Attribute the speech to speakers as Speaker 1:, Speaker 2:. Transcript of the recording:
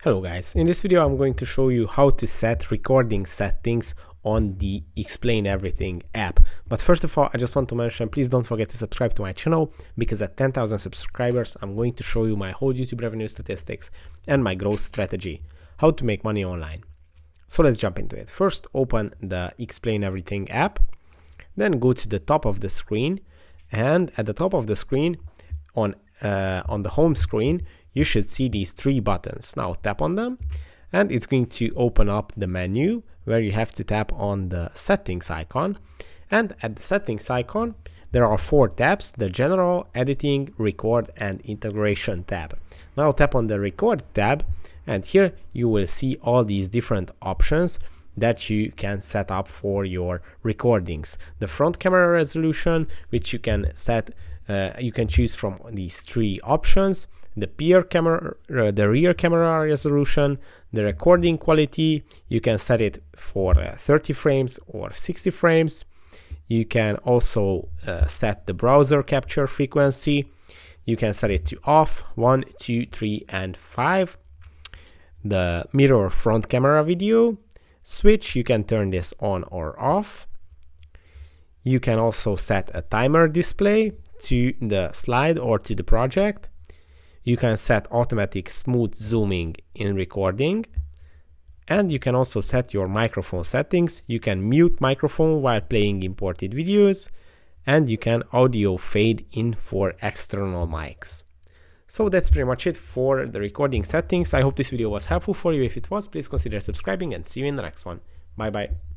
Speaker 1: Hello guys, in this video I'm going to show you how to set recording settings on the Explain Everything app. But first of all, I just want to mention, please don't forget to subscribe to my channel, because at 10,000 subscribers I'm going to show you my whole YouTube revenue statistics and my growth strategy, how to make money online. So let's jump into it. First, open the Explain Everything app, then go to the top of the screen, and at the top of the screen on the home screen you should see these three buttons. Now tap on them and it's going to open up the menu where you have to tap on the settings icon, and at the settings icon there are four tabs: the general, editing, record and integration tab. Now tap on the record tab and here you will see all these different options that you can set up for your recordings. The front camera resolution, which you can set, you can choose from these three options: the rear camera resolution, the recording quality. You can set it for 30 frames or 60 frames. You can also set the browser capture frequency. You can set it to off, 1, 2, 3 and 5. The mirror front camera video switch, you can turn this on or off. You can also set a timer display to the slide or to the project. You can set automatic smooth zooming in recording, and you can also set your microphone settings. You can mute microphone while playing imported videos, and you can audio fade in for external mics. So that's pretty much it for the recording settings. I hope this video was helpful for you. If it was, please consider subscribing and see you in the next one. Bye bye.